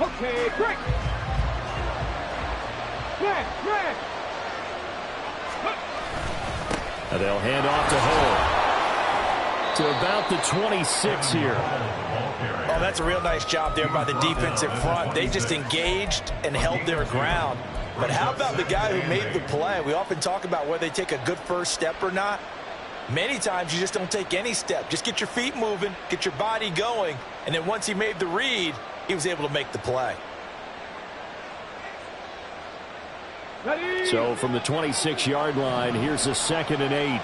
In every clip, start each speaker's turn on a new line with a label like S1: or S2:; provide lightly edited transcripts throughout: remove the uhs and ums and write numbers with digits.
S1: Okay, break. Red.
S2: And they'll hand off to Hull. To about the 26 here.
S3: Oh, that's a real nice job there by the defensive front. They just engaged and held their ground. But how about the guy who made the play? We often talk about whether they take a good first step or not. Many times you just don't take any step. Just get your feet moving, get your body going, and then once he made the read, he was able to make the play.
S2: So from the 26-yard line, here's a 2nd and 8.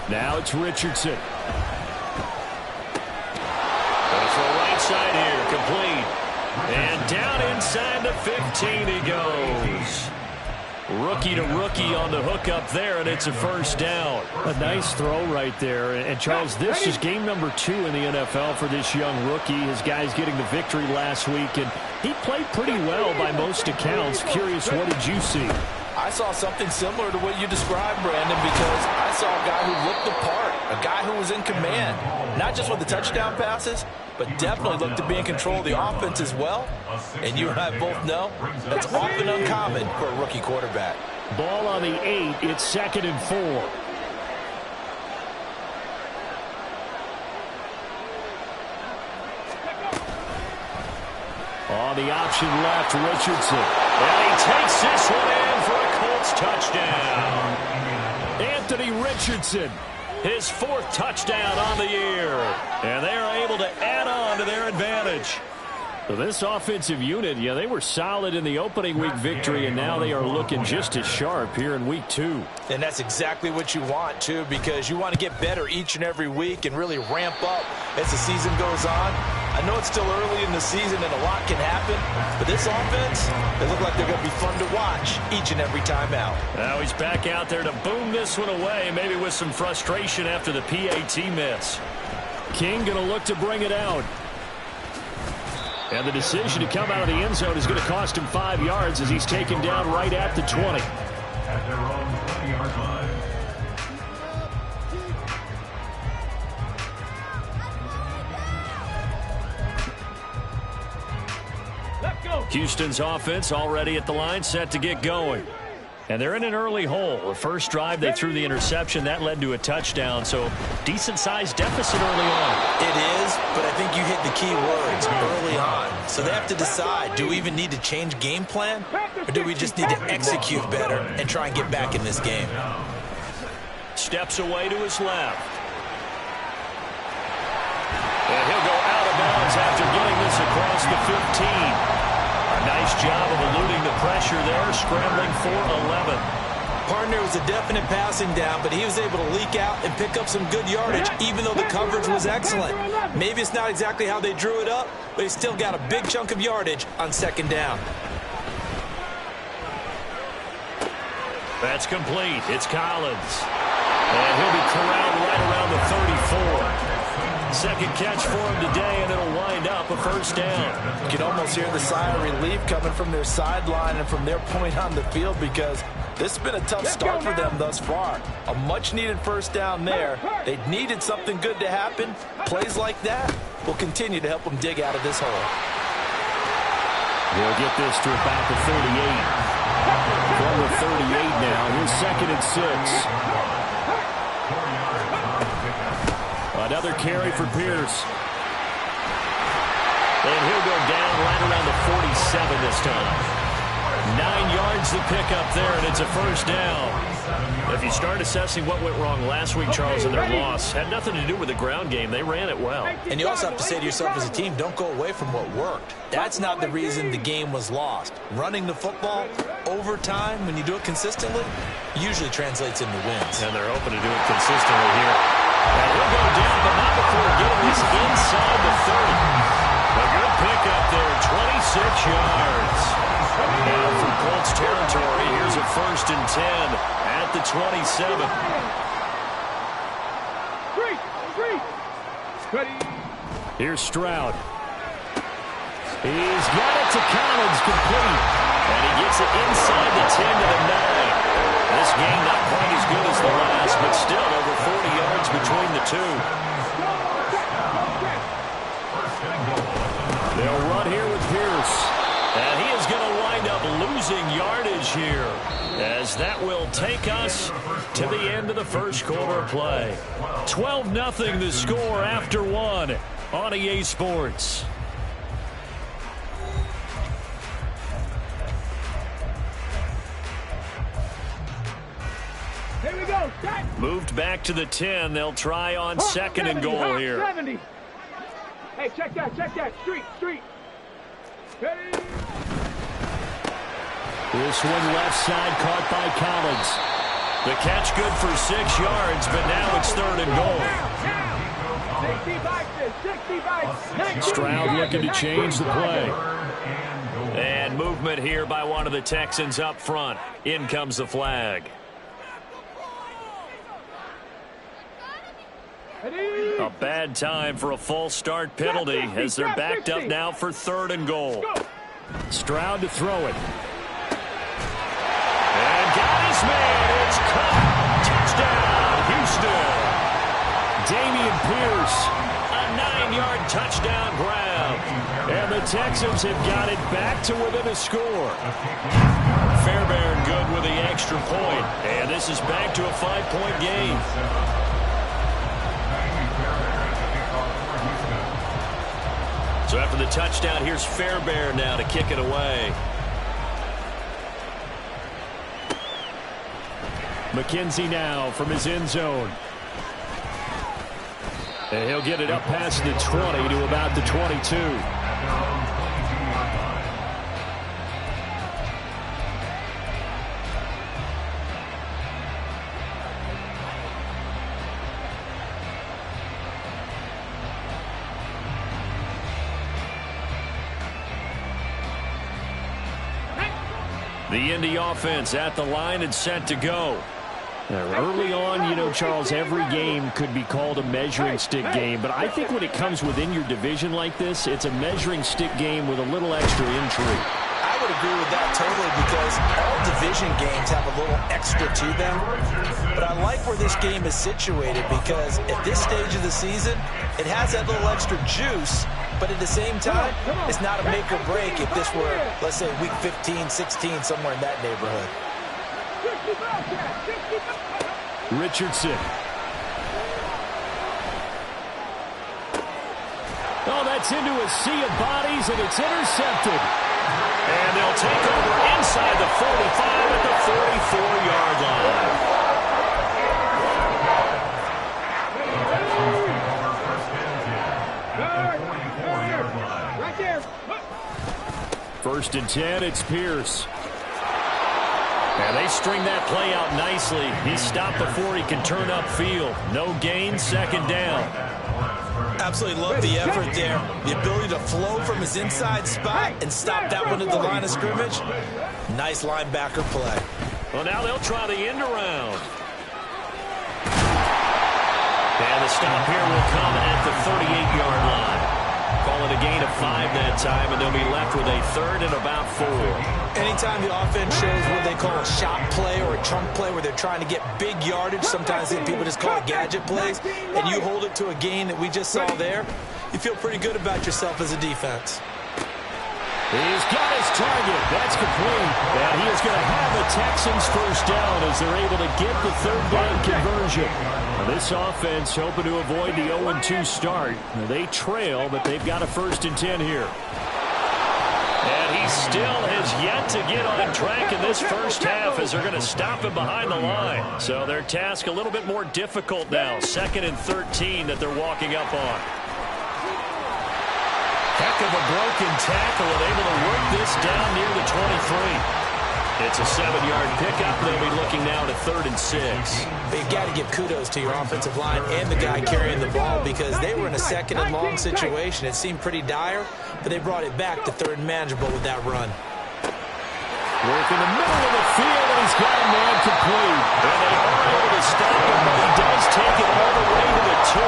S2: Now it's Richardson. Goes for a right side here, complete. And down inside the 15 he goes. Rookie to rookie on the hook up there, and it's a first down. A nice throw right there. And, Charles, this is game number 2 in the NFL for this young rookie. His guys getting the victory last week, and he played pretty well by most accounts. Curious, what did you see?
S3: I saw something similar to what you described, Brandon, because I saw a guy who looked the part, a guy who was in command, not just with the touchdown passes, but definitely looked to be in control of the offense as well. And you and I both know that's often uncommon for a rookie quarterback.
S2: Ball on the 8. It's 2nd and 4. On the option left, Richardson. And he takes this one in for a Colts touchdown. Anthony Richardson, his 4th touchdown on the year. And they are able to add on to their advantage. So this offensive unit, yeah, they were solid in the opening week victory, and now they are looking just as sharp here in week 2.
S3: And that's exactly what you want, too, because you want to get better each and every week and really ramp up as the season goes on. I know it's still early in the season and a lot can happen, but this offense, they look like they're going to be fun to watch each and every time out.
S2: Now he's back out there to boom this one away, maybe with some frustration after the PAT miss. King going to look to bring it out. And the decision to come out of the end zone is going to cost him 5 yards as he's taken down right at the 20.
S4: At their own 20-yard line.
S2: Houston's offense already at the line, set to get going. And they're in an early hole. The first drive, they threw the interception. That led to a touchdown, so decent-sized deficit early on.
S3: It is, but I think you hit the key words, early on. So they have to decide, do we even need to change game plan, or do we just need to execute better and try and get back in this game?
S2: Steps away to his left. And he'll go out of bounds after getting this across the 15. A nice job of eluding the pressure there, scrambling for 11.
S3: Partner was a definite passing down, but he was able to leak out and pick up some good yardage, even though the coverage was excellent. Maybe it's not exactly how they drew it up, but he still got a big chunk of yardage on 2nd down.
S2: That's complete. It's Collins. And he'll be corralled right around the 34. Second catch for him today, and it'll wind up a first down.
S3: You can almost hear the sigh of relief coming from their sideline and from their point on the field, because this has been a tough start for them thus far. A much-needed first down there. They needed something good to happen. Plays like that will continue to help them dig out of this hole.
S2: They'll get this to about the 38. From the 38 now. Here's 2nd and 6. Another carry for Pierce. And he'll go down right around the 47 this time. 9 yards to pick up there, and it's a first down. If you start assessing what went wrong last week, Charles, in their loss, had nothing to do with the ground game. They ran it well.
S3: And you also have to say to yourself as a team, don't go away from what worked. That's not the reason the game was lost. Running the football over time, when you do it consistently, usually translates into wins.
S2: And they're hoping to do it consistently here. And he'll go down, but not before getting this inside the 30. A good pickup there, 26 yards. Now from Colts territory, here's a 1st and 10 at the 27. Here's Stroud. He's got it to Collins, complete. And he gets it inside the 10 to the 9. This game not quite as good as the last, but still over 40 yards between the two. They'll run here with Pierce. And he is going to wind up losing yardage here, as that will take us to the end of the first quarter of play. 12-0 the score after one on EA Sports.
S1: Here we go.
S2: Moved back to the 10. They'll try on second and goal here.
S1: 70. Hey, check that. Street. Ready?
S2: This one left side caught by Coltz. The catch good for 6 yards, but now it's third and goal.
S1: 65.
S2: Stroud looking to change the play. And movement here by one of the Texans up front. In comes the flag. A bad time for a false start penalty as they're backed up now for third and goal. Stroud to throw it. And got his man. It's caught. Touchdown, Houston. Dameon Pierce. A 9-yard touchdown grab. And the Texans have got it back to within a score. Fairbairn good with the extra point. And this is back to a 5-point game. So after the touchdown, here's Fairbairn now to kick it away. McKenzie now from his end zone. And he'll get it up past the 20 to about the 22. The Indy offense at the line and set to go. Early on, you know, Charles, every game could be called a measuring stick game. But I think when it comes within your division like this, it's a measuring stick game with a little extra intrigue.
S3: I would agree with that totally because all division games have a little extra to them. But I like where this game is situated because at this stage of the season, it has that little extra juice. But at the same time, it's not a make or break if this were, let's say, week 15, 16, somewhere in that neighborhood.
S2: Richardson. Oh, that's into a sea of bodies, and it's intercepted. And they'll take over inside the 45 at the 44-yard line.
S1: Right there.
S2: First and 10, it's Pierce. And they string that play out nicely. He's stopped before he can turn upfield. No gain, second down.
S3: Absolutely love the effort there. The ability to flow from his inside spot and stop that one at the line of scrimmage. Nice linebacker play.
S2: Well, now they'll try the end around. And the stop here will come at the 38-yard line. Call it a gain of 5 that time, and they'll be left with a third and about 4.
S3: Anytime the offense shows what they call a shot play or a chunk play where they're trying to get big yardage, sometimes people just call it gadget plays, and you hold it to a gain that we just saw there, you feel pretty good about yourself as a defense.
S2: He's got his target. That's complete. And he is going to have the Texans first down as they're able to get the third down conversion. Now, this offense hoping to avoid the 0-2 start. Now, they trail, but they've got a first and 10 here. And he still has yet to get on track in this first half as they're going to stop him behind the line. So their task a little bit more difficult now. Second and 13 that they're walking up on. Heck of a broken tackle and able to work this down near the 23. It's a 7-yard pickup. They'll be looking now to 3rd and 6.
S3: You've got to give kudos to your offensive line and the guy carrying the ball because they were in a second and long situation. It seemed pretty dire, but they brought it back to 3rd and manageable with that run.
S2: Work in the middle of the field, and he's got a man complete. And they are able to stop him, but he does take it all the way to the 2.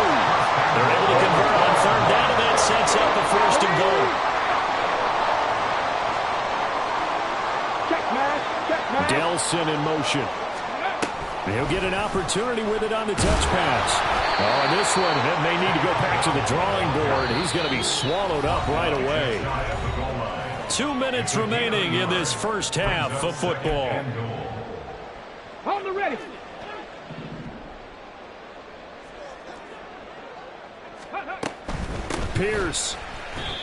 S2: They're able to convert on 3rd down, and that sets up a 1st and goal. Delson in motion. He'll get an opportunity with it on the touch pass. Oh, and this one may need to go back to the drawing board. He's going to be swallowed up right away. 2 minutes remaining in this first half of football.
S1: On the ready.
S2: Pierce.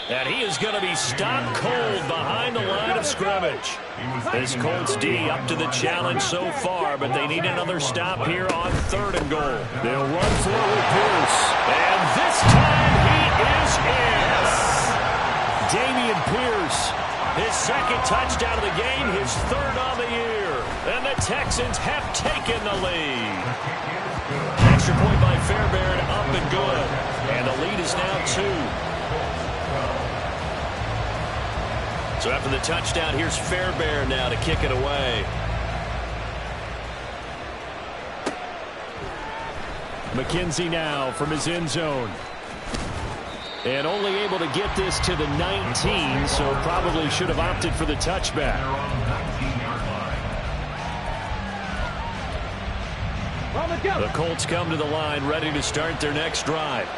S2: And he is going to be stopped cold behind the line of scrimmage. This Colts D up to the challenge so far, but they need another stop here on 3rd and goal. They'll run for it with Pierce. And this time he is in. Dameon Pierce, his 2nd touchdown of the game, his 3rd on the year. And the Texans have taken the lead. Extra point by Fairbairn, up and good. And the lead is now 2. So after the touchdown, here's Fairbairn now to kick it away. McKenzie now from his end zone. And only able to get this to the 19, so probably should have opted for the touchback. The Colts come to the line ready to start their next drive.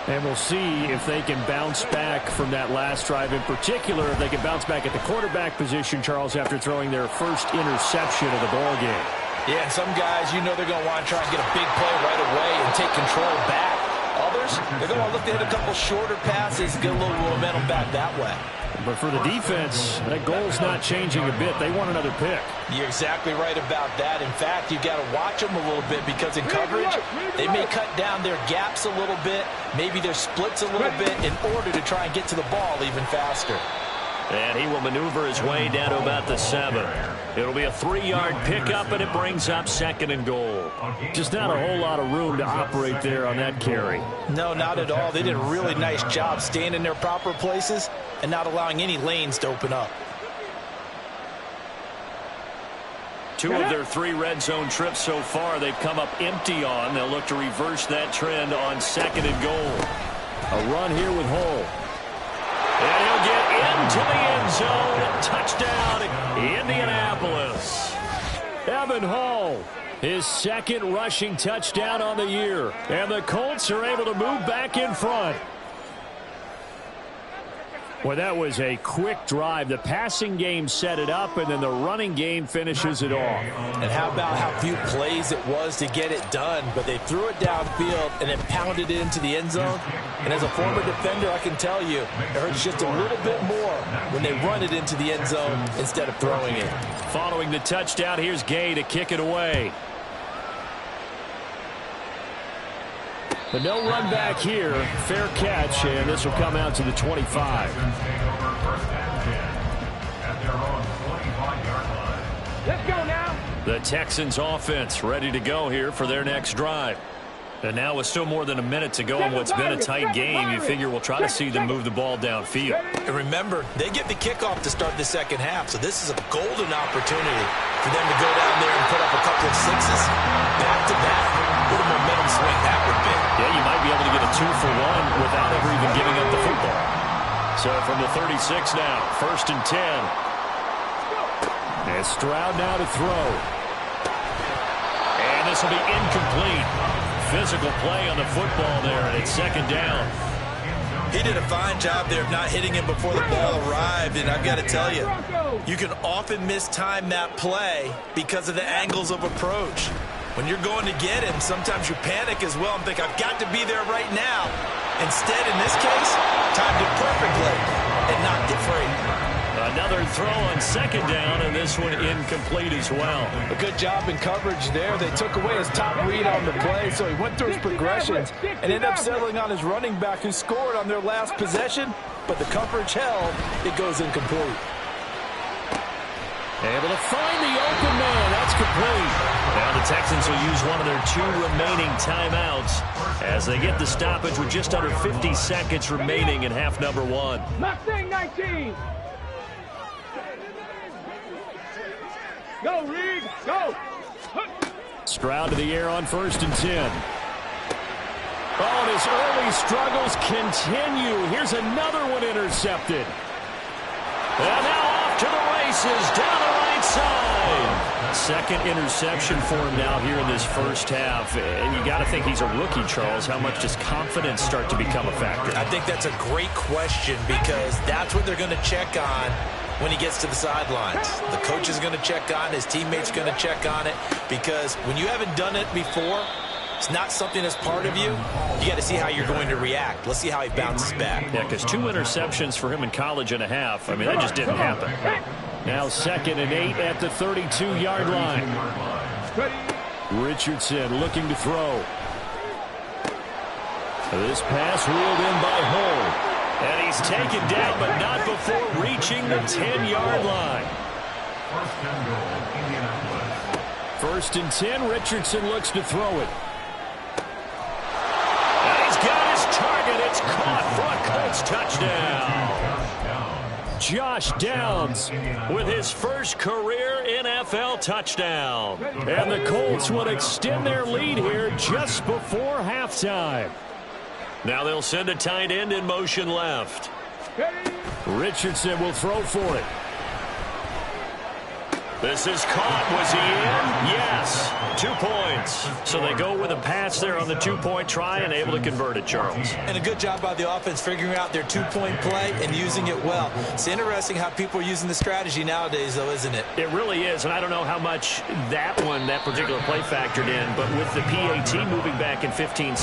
S2: And we'll see if they can bounce back from that last drive. In particular, if they can bounce back at the quarterback position, Charles, after throwing their first interception of the ball game.
S3: Yeah, and some guys, you know they're going to want to try and get a big play right away and take control back. Others, they're going to look to hit a couple shorter passes, get a little momentum back that way.
S2: But for the defense, that goal's not changing a bit. They want another pick.
S3: You're exactly right about that. In fact, you've got to watch them a little bit because in coverage, they may cut down their gaps a little bit, maybe their splits a little bit in order to try and get to the ball even faster.
S2: And he will maneuver his way down to about the 7. It'll be a 3-yard pickup, and it brings up 2nd and goal. Just not a whole lot of room to operate there on that carry.
S3: No, not at all. They did a really nice job staying in their proper places and not allowing any lanes to open up.
S2: 2 of their 3 red zone trips so far they've come up empty on. They'll look to reverse that trend on 2nd and goal. A run here with Hull. And he'll get into the end zone. Touchdown, Indianapolis. Evan Hull, his 2nd rushing touchdown on the year. And the Colts are able to move back in front. Well, that was a quick drive. The passing game set it up, and then the running game finishes it off.
S3: And how about how few plays it was to get it done, but they threw it downfield and then pounded it into the end zone. And as a former defender, I can tell you, it hurts just a little bit more when they run it into the end zone instead of throwing it.
S2: Following the touchdown, here's Gay to kick it away. But no run back here. Fair catch, and this will come out to the 25.
S1: Let's go now.
S2: The Texans offense ready to go here for their next drive. And now with still more than a minute to go in what's been a tight game, you figure we'll try to see them move the ball downfield.
S3: And remember, they get the kickoff to start the 2nd half, so this is a golden opportunity for them to go down there and put up a couple of 6s back-to-back. What a momentum swing that would be.
S2: Yeah, you might be able to get a 2-for-1 without ever even giving up the football. So from the 36 now, 1st and 10. And Stroud now to throw. And this will be incomplete. Physical play on the football there, and it's 2nd down.
S3: He did a fine job there of not hitting him before the ball arrived, and I've got to tell you, you can often mistime that play because of the angles of approach. When you're going to get him, sometimes you panic as well and think, I've got to be there right now. Instead, in this case, timed it perfectly and knocked it free.
S2: Another throw on 2nd down, and this one incomplete as well.
S3: A good job in coverage there. They took away his top read on the play, so he went through his progressions and ended up settling on his running back who scored on their last possession, but the coverage held. It goes incomplete.
S2: Able to find the open man. That's complete. Now the Texans will use one of their 2 remaining timeouts as they get the stoppage with just under 50 seconds remaining in half number 1.
S1: Mustang 19. Go, Reed. Go.
S2: Stroud to the air on 1st and 10. Oh, and his early struggles continue. Here's another one intercepted. And now off to the races down the right inside. Second interception for him now here in this first half. And you got to think he's a rookie, Charles. How much does confidence start to become a factor?
S3: I think that's a great question because that's what they're going to check on when he gets to the sidelines. The coach is going to check on, his teammates going to check on it, because when you haven't done it before, it's not something that's part of you. You got to see how you're going to react. Let's see how he bounces back.
S2: Yeah, because 2 interceptions for him in college and a half. I mean, that just didn't happen. Now 2nd and 8 at the 32-yard line. Richardson looking to throw. This pass reeled in by Hull. And he's taken down, but not before reaching the 10-yard line. First and 10, Richardson looks to throw it. And he's got his target. It's caught for a Colts touchdown. Josh Downs with his first career NFL touchdown. And the Colts would extend their lead here just before halftime. Now they'll send a tight end in motion left. Richardson will throw for it. This is caught. Was he in? Yes. 2 points. So they go with a pass there on the 2-point try and able to convert it, Charles.
S3: And a good job by the offense figuring out their 2-point play and using it well. It's interesting how people are using the strategy nowadays, though, isn't it?
S2: It really is, and I don't know how much that particular play factored in, but with the PAT moving back in 15-16,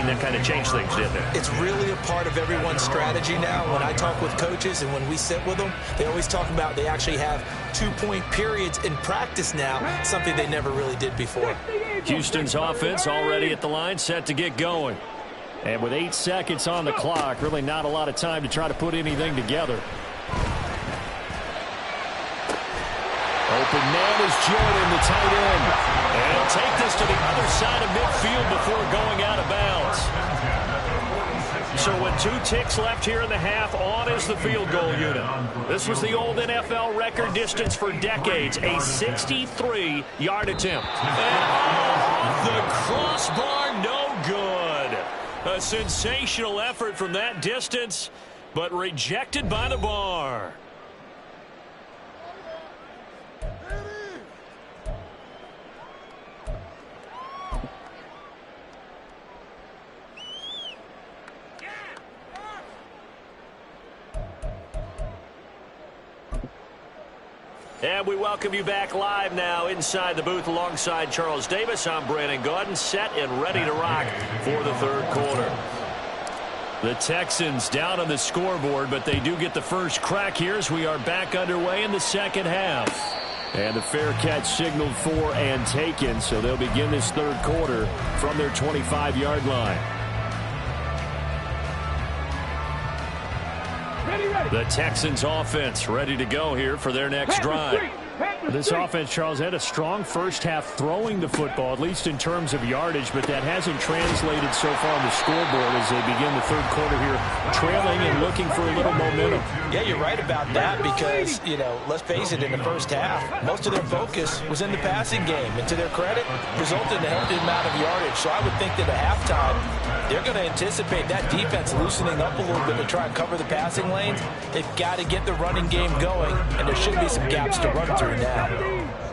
S2: that kind of changed things, didn't it?
S3: It's really a part of everyone's strategy now. When I talk with coaches and when we sit with them, they always talk about they actually have 2-point periods in practice now, something they never really did before.
S2: Houston's offense already at the line, set to get going. And with 8 seconds on the clock, really not a lot of time to try to put anything together. Open man is Jordan, the tight end. And he'll take this to the other side of midfield before going out of bounds. So with 2 ticks left here in the half, on is the field goal unit. This was the old NFL record distance for decades, a 63-yard attempt. And off the crossbar, no good. A sensational effort from that distance, but rejected by the bar. And we welcome you back live now inside the booth alongside Charles Davis. I'm Brandon Gaudin, set and ready to rock for the third quarter. The Texans down on the scoreboard, but they do get the first crack here as we are back underway in the second half. And the fair catch signaled for and taken, so they'll begin this third quarter from their 25-yard line. The Texans offense ready to go here for their next drive. This offense, Charles, had a strong first half throwing the football, at least in terms of yardage, but that hasn't translated so far on the scoreboard as they begin the third quarter here, trailing and looking for a little momentum.
S3: Yeah, you're right about that because, you know, let's face it, in the first half, most of their focus was in the passing game, and to their credit, resulted in a healthy amount of yardage. So I would think that at halftime, they're going to anticipate that defense loosening up a little bit to try and cover the passing lanes. They've got to get the running game going, and there should be some gaps to run through now.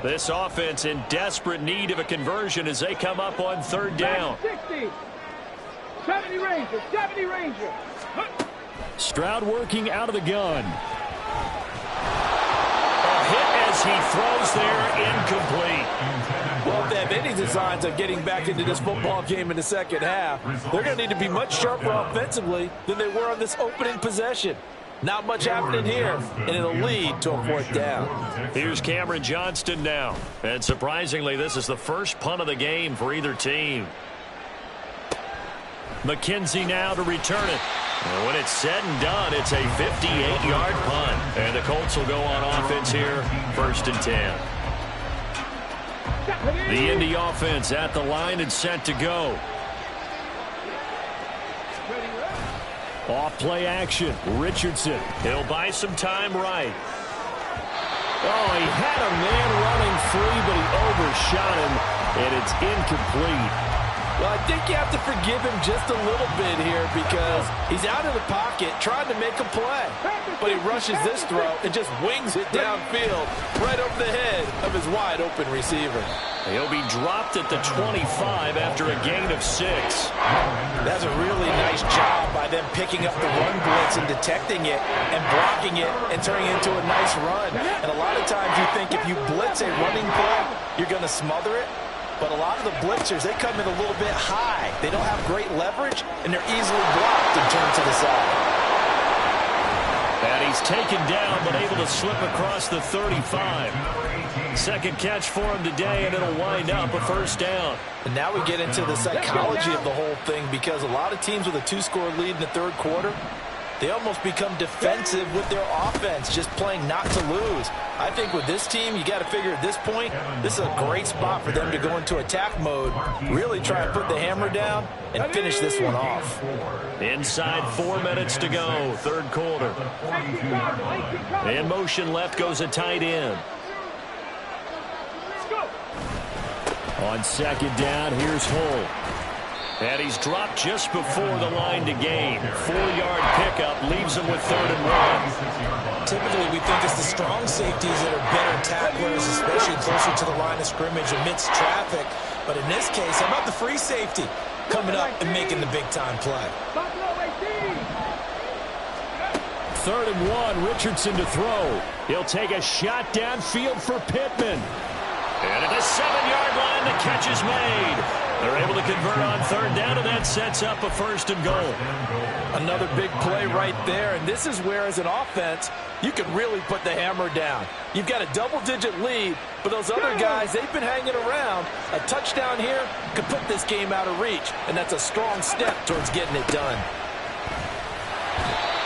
S2: This offense in desperate need of a conversion as they come up on third down.
S1: 60. 70 Ranger, 70 Ranger.
S2: Stroud working out of the gun. A hit as he throws there, incomplete.
S5: Well, if they have any designs of getting back into this football game in the second half, they're going to need to be much sharper offensively than they were on this opening possession. Not much happening here, and it'll lead to a fourth down.
S2: Here's Cameron Johnston now. And surprisingly, this is the first punt of the game for either team. McKenzie now to return it. And when it's said and done, it's a 58-yard punt. And the Colts will go on offense here, 1st and 10. The Indy offense at the line and set to go. Off play action, Richardson. He'll buy some time right. Oh, he had a man running free, but he overshot him, and it's incomplete.
S5: Well, I think you have to forgive him just a little bit here because he's out of the pocket trying to make a play. But he rushes this throw and just wings it downfield right over the head of his wide-open receiver.
S2: He'll be dropped at the 25 after a gain of 6.
S3: That's a really nice job by them picking up the run blitz and detecting it and blocking it and turning it into a nice run. And a lot of times you think if you blitz a running play, you're going to smother it. But a lot of the blitzers, they come in a little bit high. They don't have great leverage, and they're easily blocked and turned to the side.
S2: And he's taken down, but able to slip across the 35. Second catch for him today, and it'll wind up a first down.
S3: And now we get into the psychology of the whole thing because a lot of teams with a 2-score lead in the third quarter, they almost become defensive with their offense, just playing not to lose. I think with this team, you got to figure at this point, this is a great spot for them to go into attack mode, really try and put the hammer down and finish this one off.
S2: Inside 4 minutes to go, third quarter. In motion left goes a tight end. On second down, here's Hull. And he's dropped just before the line to gain. 4-yard pickup leaves him with 3rd and 1.
S3: Typically, we think it's the strong safeties that are better tacklers, especially closer to the line of scrimmage amidst traffic. But in this case, how about the free safety coming up and making the big-time play?
S2: 3rd and 1, Richardson to throw. He'll take a shot downfield for Pittman. And at the 7-yard line, the catch is made. They're able to convert on 3rd down, and that sets up a 1st and goal.
S5: Another big play right there, and this is where, as an offense, you can really put the hammer down. You've got a double-digit lead, but those other guys, they've been hanging around. A touchdown here could put this game out of reach, and that's a strong step towards getting it done.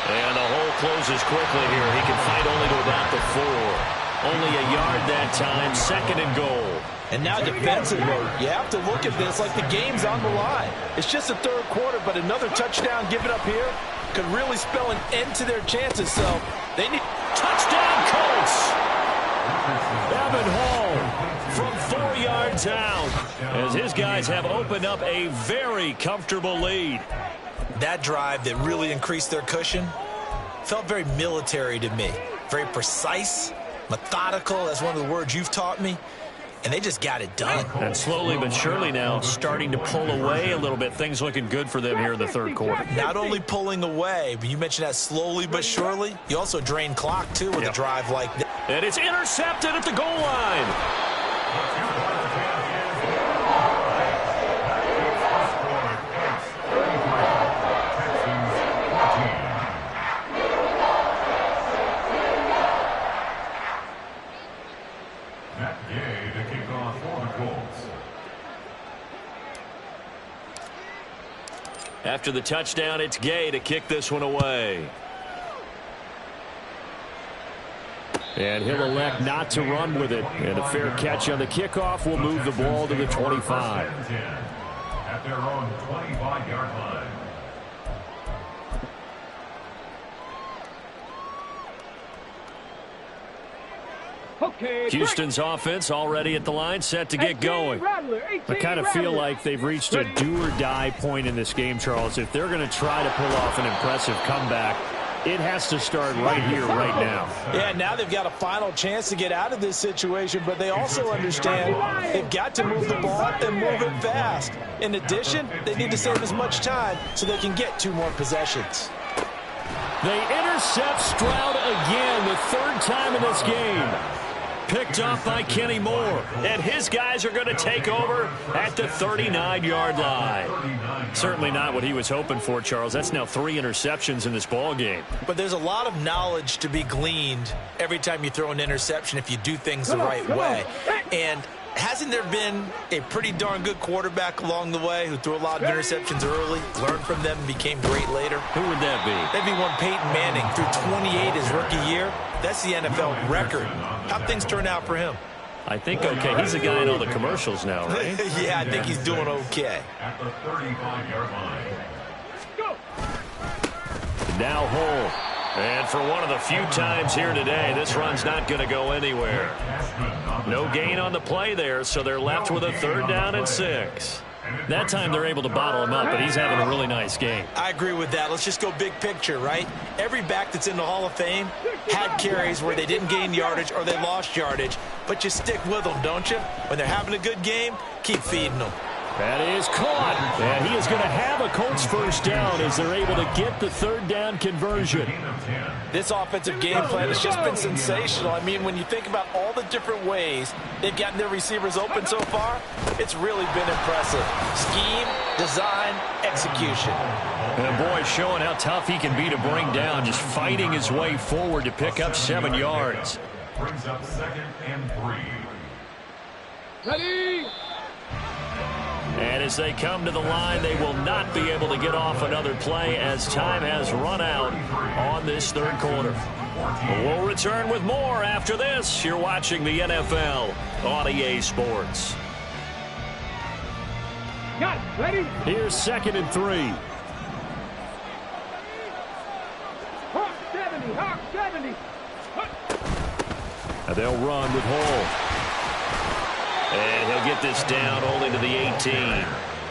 S2: And the hole closes quickly here. He can fight only to about the 4. Only a yard that time, 2nd and goal.
S5: And now defensive mode. You have to look at this like the game's on the line. It's just the third quarter, but another touchdown given up here could really spell an end to their chances. So they need
S2: touchdown, Coltz. Evan Hall from 4 yards out as his guys have opened up a very comfortable lead.
S3: That drive that really increased their cushion felt very military to me. Very precise, methodical. That's one of the words you've taught me. And they just got it done.
S2: And slowly but surely now starting to pull away a little bit. Things looking good for them here in the third quarter.
S3: Not only pulling away, but you mentioned that slowly but surely. You also drain clock, too, with a drive like that.
S2: And it's intercepted at the goal line. After the touchdown, it's Gay to kick this one away. And he'll elect not to run with it. And a fair catch on the kickoff will move the ball to the 25.
S4: At their own 25-yard line.
S2: Houston's offense already at the line, set to get going. I kind of feel like they've reached a do-or-die point in this game, Charles. If they're going to try to pull off an impressive comeback, it has to start right here, right now.
S5: Yeah, now they've got a final chance to get out of this situation, but they also understand they've got to move the ball and move it fast. In addition, they need to save as much time so they can get 2 more possessions.
S2: They intercept Stroud again, the 3rd time in this game. Picked off by Kenny Moore, and his guys are going to take over at the 39-yard line. Certainly not what he was hoping for, Charles. That's now 3 interceptions in this ball game.
S3: But there's a lot of knowledge to be gleaned every time you throw an interception if you do things the right way. And hasn't there been a pretty darn good quarterback along the way who threw a lot of interceptions early, learned from them, and became great later?
S2: Who would that be?
S3: That'd be one Peyton Manning, threw 28 his rookie year. That's the NFL record. How'd things turn out for him?
S2: I think okay. He's the guy in all the commercials now, right?
S3: Yeah, I think he's doing okay.
S4: At the 35-yard line.
S2: Now Hull. And for one of the few times here today, this run's not going to go anywhere. No gain on the play there, so they're left with a 3rd down and 6. That time they're able to bottle him up, but he's having a really nice game.
S3: I agree with that. Let's just go big picture, right? Every back that's in the Hall of Fame had carries where they didn't gain yardage or they lost yardage, but you stick with them, don't you? When they're having a good game, keep feeding them.
S2: That is caught. And he is going to have a Colts first down as they're able to get the third down conversion.
S5: This offensive game plan has just been sensational. I mean, when you think about all the different ways they've gotten their receivers open so far, it's really been impressive. Scheme, design, execution.
S2: And boy, showing how tough he can be to bring down, just fighting his way forward to pick up 7 yards.
S4: Brings up 2nd and 3.
S1: Ready?
S2: And as they come to the line, they will not be able to get off another play as time has run out on this third quarter. We'll return with more after this. You're watching the NFL on EA Sports.
S1: Got it. Ready?
S2: Here's 2nd and 3.
S1: Hawk 70. Hawk 70.
S2: And they'll run with Hall. And he'll get this down only to the 18.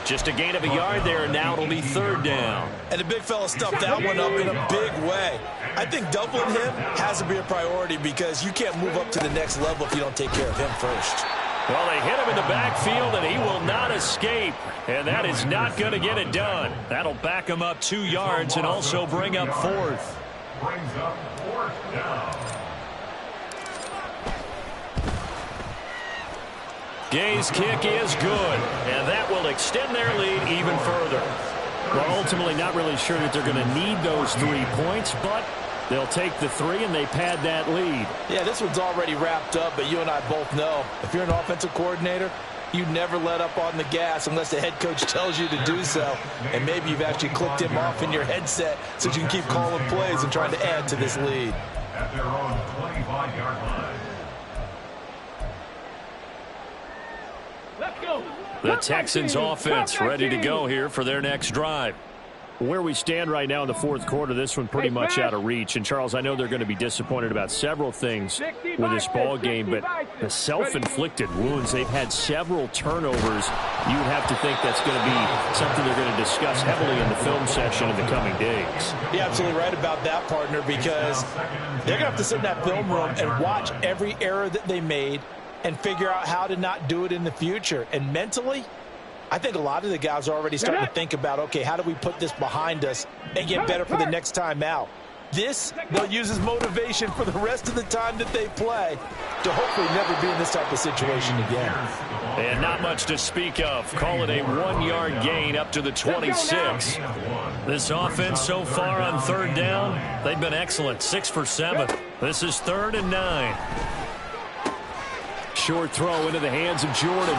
S2: Just a gain of a yard there, and now it'll be 3rd down.
S3: And the big fella stuffed that one up in a big way. I think doubling him has to be a priority because you can't move up to the next level if you don't take care of him first.
S2: Well, they hit him in the backfield, and he will not escape. And that is not going to get it done. That'll back him up 2 yards and also bring up 4th.
S4: Brings up 4th down.
S2: Gay's kick is good, and that will extend their lead even further. Well, ultimately not really sure that they're going to need those 3 points, but they'll take the 3 and they pad that lead.
S5: Yeah, this one's already wrapped up, but you and I both know if you're an offensive coordinator, you never let up on the gas unless the head coach tells you to do so. And maybe you've actually clicked him off in your headset so you can keep calling plays and trying to add to this lead.
S4: At their own 25-yard line.
S1: Let's go.
S2: The Texans offense ready to go here for their next drive. Where we stand right now in the 4th quarter, this one pretty much out of reach. And, Charles, I know they're going to be disappointed about several things with this ball game, but the self-inflicted wounds, they've had several turnovers. You would have to think that's going to be something they're going to discuss heavily in the film section in the coming days.
S3: You're absolutely right about that, partner, because they're going to have to sit in that film room and watch every error that they made and figure out how to not do it in the future. And mentally, I think a lot of the guys are already starting to think about, okay, how do we put this behind us and get better for the next time out? This, they'll use as motivation for the rest of the time that they play to hopefully never be in this type of situation again.
S2: And not much to speak of. Call it a 1-yard gain up to the 26. This offense so far on 3rd down, they've been excellent. 6 for 7. This is 3rd and 9. Short throw into the hands of Jordan.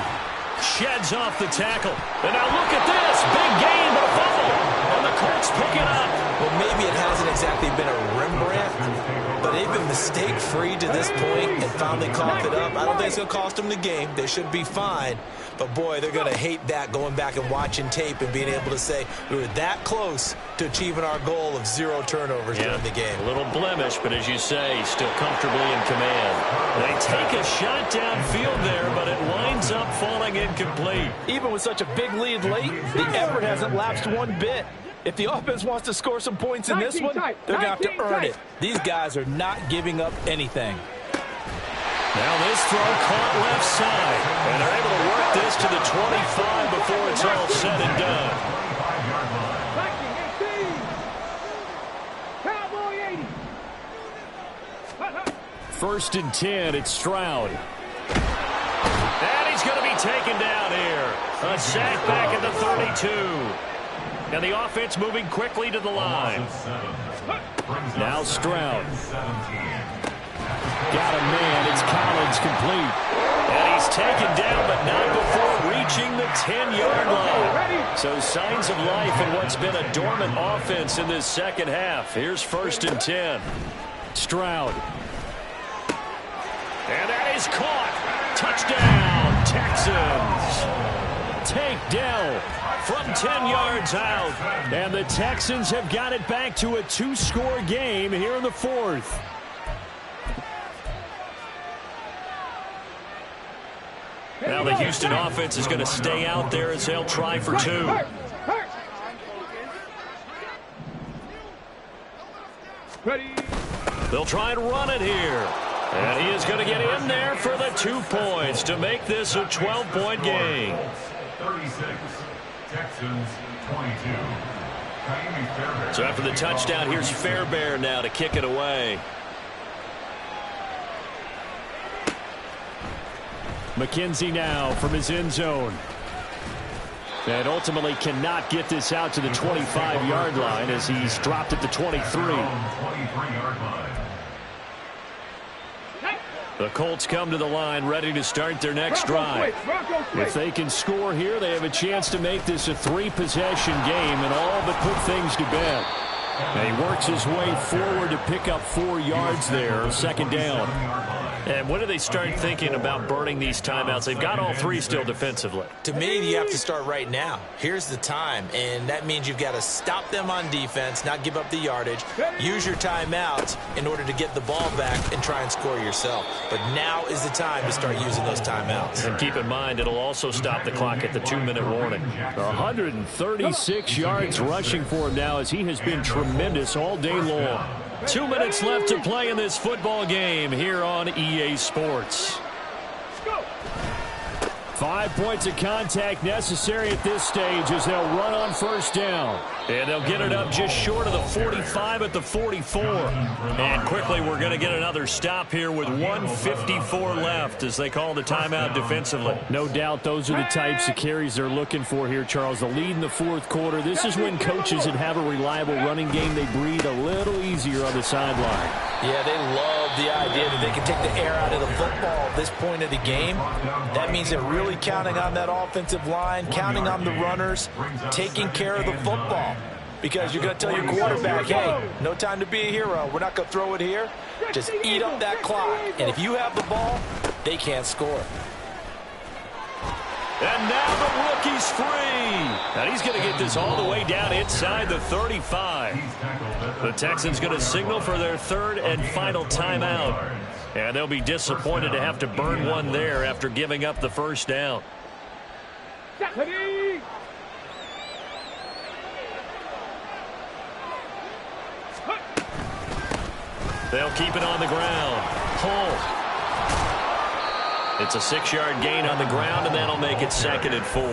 S2: Sheds off the tackle. And now look at this. Big gain, but a fumble. And the Colts pick it up.
S3: Well, maybe it hasn't exactly been a Rembrandt, but they've been mistake-free to this point and finally coughed it up. I don't think it's going to cost them the game. They should be fine. But, boy, they're going to hate that going back and watching tape and being able to say we were that close to achieving our goal of 0 turnovers during the game.
S2: A little blemish, but as you say, still comfortably in command. They take a shot downfield there, but it winds up falling incomplete.
S5: Even with such a big lead late, the effort hasn't lapsed one bit. If the offense wants to score some points in this one, they're going to have to earn it. These guys are not giving up anything.
S2: Now this throw caught left side. And they're able to work this to the 25 before it's all said and done.
S1: Cowboy 80.
S2: 1st and 10, it's Stroud. And he's going to be taken down here. A sack back at the 32. And the offense moving quickly to the line. Now Stroud. Got a man. It's Collins complete. And he's taken down, but not before reaching the 10-yard line. So signs of life in what's been a dormant offense in this second half. Here's 1st and 10. Stroud. And that is caught. Touchdown, Texans. Tank Dell from 10 yards out. And the Texans have got it back to a 2-score game here in the 4th. Now Now the Houston offense is going to stay out there as they'll try for two.
S1: Ready.
S2: They'll try and run it here. And he is going to get in there for the 2 points to make this a 12-point game.
S4: 36, Texans 22.
S2: So after the touchdown, here's Fairbairn now to kick it away.
S6: McKenzie now from his end zone. And ultimately cannot get this out to the 25-yard line as he's dropped at the 23.
S2: The Colts come to the line ready to start their next drive.
S6: If they can score here, they have a chance to make this a 3-possession game and all but put things to bed. And he works his way forward to pick up 4 yards there, second down.
S2: And when do they start thinking about burning these timeouts? They've got all 3 still defensively.
S3: To me, you have to start right now. Here's the time, and that means you've got to stop them on defense, not give up the yardage, use your timeouts in order to get the ball back and try and score yourself. But now is the time to start using those timeouts.
S2: And keep in mind, it'll also stop the clock at the 2-minute warning.
S6: 136 yards rushing for him now as he has been tremendous all day long.
S2: 2 minutes left to play in this football game here on EA Sports.
S6: 5 points of contact necessary at this stage as they'll run on first down.
S2: And they'll get it up just short of the 45 at the 44. And quickly we're going to get another stop here with 1:54 left as they call the timeout defensively.
S6: No doubt those are the types of carries they're looking for here, Charles. The lead in the fourth quarter. This is when coaches that have a reliable running game, they breathe a little easier on the sideline.
S3: Yeah, they love the idea that they can take the air out of the football at this point of the game. That means they're really counting on that offensive line, counting on the runners, taking care of the football. Because you're going to tell your quarterback, hey, no time to be a hero. We're not going to throw it here. Just eat up that clock. And if you have the ball, they can't score.
S2: And now the rookie's free. And he's going to get this all the way down inside the 35. The Texans going to signal for their third and final timeout. And they'll be disappointed to have to burn one there after giving up the first down. They'll keep it on the ground. Pull. It's a 6-yard gain on the ground, and that'll make it 2nd and 4.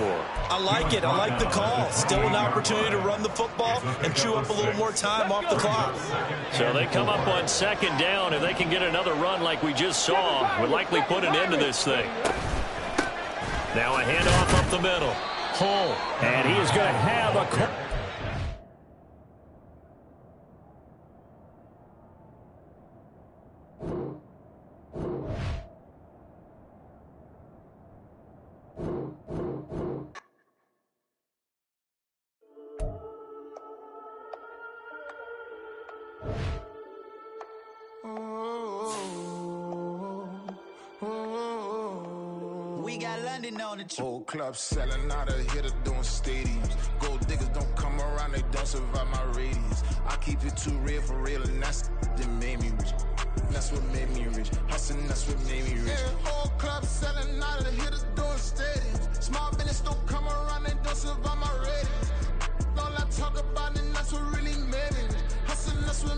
S3: I like it. I like the call. Still an opportunity to run the football and chew up a little more time off the clock.
S2: So they come up on 2nd down. If they can get another run like we just saw, would likely put an end to this thing. Now a handoff up the middle. Pull.
S6: And he is going to have a...
S7: Old clubs selling out of here to doing stadiums. Gold diggers don't come around, they don't survive my radius. I keep it too real for real, and that's that made me rich. That's what made me rich. Hustling, that's what made me rich. Old clubs selling out of here